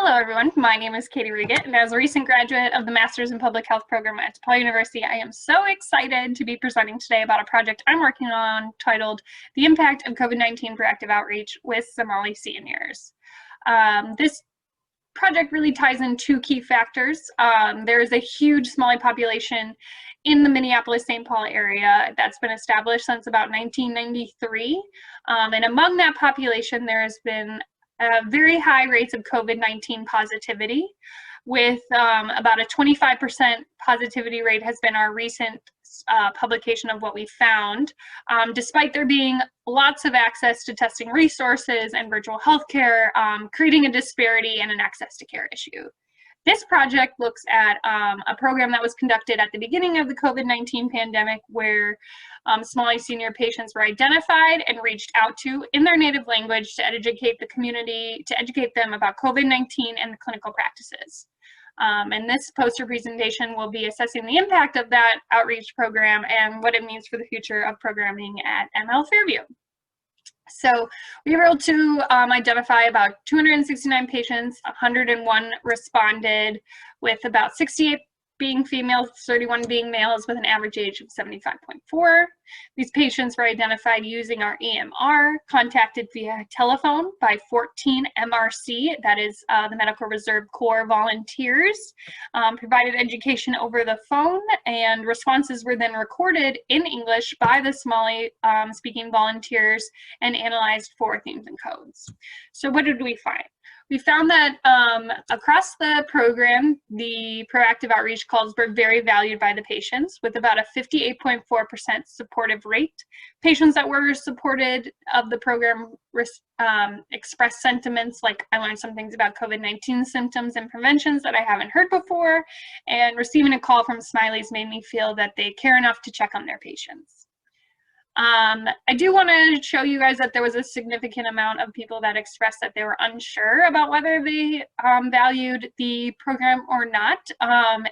Hello, everyone. My name is Katie Reget, and as a recent graduate of the Master's in Public Health program at DePaul University, I am so excited to be presenting today about a project I'm working on titled The Impact of COVID-19 Proactive Outreach with Somali Seniors. This project really ties in two key factors. There is a huge Somali population in the Minneapolis-St. Paul area that's been established since about 1993. And among that population, there has been very high rates of COVID-19 positivity, with about a 25% positivity rate has been our recent publication of what we found, despite there being lots of access to testing resources and virtual healthcare, creating a disparity and an access to care issue. This project looks at a program that was conducted at the beginning of the COVID-19 pandemic where Somali senior patients were identified and reached out to in their native language to educate the community, to educate them about COVID-19 and the clinical practices. And this poster presentation will be assessing the impact of that outreach program and what it means for the future of programming at ML Fairview. So we were able to identify about 269 patients, 101 responded, with about 68 being females, 31 being males, with an average age of 75.4. These patients were identified using our EMR, contacted via telephone by 14 MRC, that is the Medical Reserve Corps volunteers, provided education over the phone, and responses were then recorded in English by the Somali speaking volunteers and analyzed for themes and codes. So what did we find? We found that across the program, the proactive outreach calls were very valued by the patients, with about a 58.4% supportive rate. Patients that were supported of the program expressed sentiments like, I learned some things about COVID-19 symptoms and preventions that I haven't heard before, and receiving a call from Smiley's made me feel that they care enough to check on their patients. I do want to show you guys that there was a significant amount of people that expressed that they were unsure about whether they valued the program or not.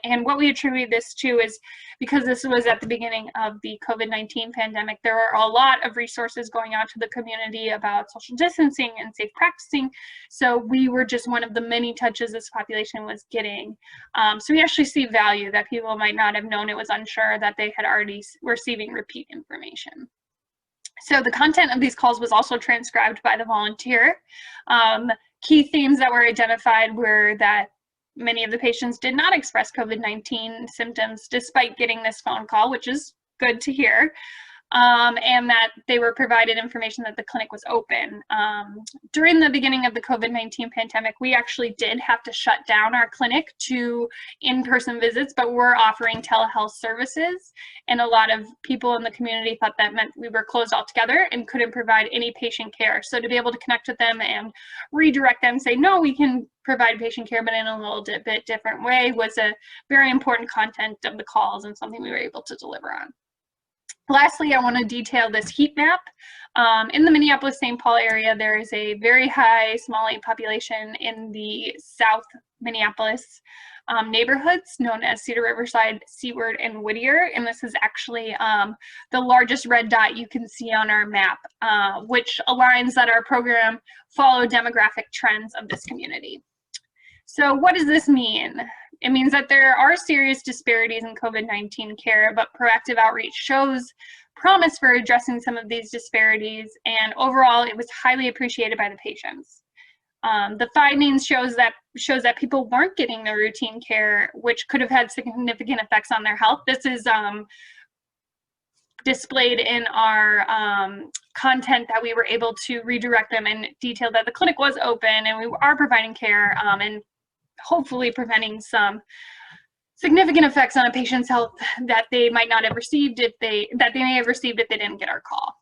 And what we attribute this to is because this was at the beginning of the COVID-19 pandemic, there were a lot of resources going out to the community about social distancing and safe practicing. So we were just one of the many touches this population was getting. So we actually see value that people might not have known it was unsure that they had already receiving repeat information. So the content of these calls was also transcribed by the volunteer. Key themes that were identified were that many of the patients did not express COVID-19 symptoms despite getting this phone call, which is good to hear, and that they were provided information that the clinic was open. During the beginning of the COVID-19 pandemic, we actually did have to shut down our clinic to in-person visits, but we're offering telehealth services, and a lot of people in the community thought that meant we were closed altogether and couldn't provide any patient care. So to be able to connect with them and redirect them, say, no, we can provide patient care, but in a little bit different way, was a very important content of the calls and something we were able to deliver on. Lastly, I want to detail this heat map. In the Minneapolis-St. Paul area, there is a very high Somali population in the South Minneapolis neighborhoods known as Cedar Riverside, Seaward, and Whittier. And this is actually the largest red dot you can see on our map, which aligns that our program followed demographic trends of this community. So what does this mean? It means that there are serious disparities in COVID-19 care, but proactive outreach shows promise for addressing some of these disparities, and overall it was highly appreciated by the patients. The findings shows that people weren't getting their routine care, which could have had significant effects on their health. This is displayed in our content that we were able to redirect them and detail that the clinic was open and we are providing care and hopefully preventing some significant effects on a patient's health that they might not have received if they may have received if they didn't get our call.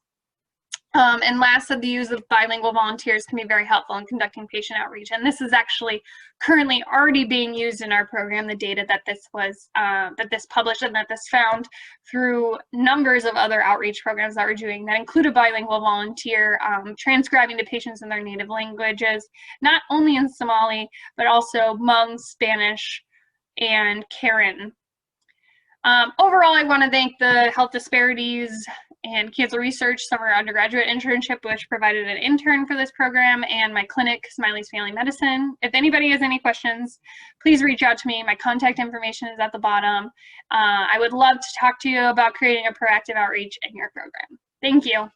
And last, the use of bilingual volunteers can be very helpful in conducting patient outreach. And this is actually currently already being used in our program, the data that this was, that this published and that this found through numbers of other outreach programs that we're doing that include a bilingual volunteer transcribing to patients in their native languages, not only in Somali, but also Hmong, Spanish, and Karen. Overall, I want to thank the Health Disparities and cancer research summer undergraduate internship, which provided an intern for this program, and my clinic, Smiley's Family Medicine. If anybody has any questions, please reach out to me. My contact information is at the bottom. I would love to talk to you about creating a proactive outreach in your program. Thank you.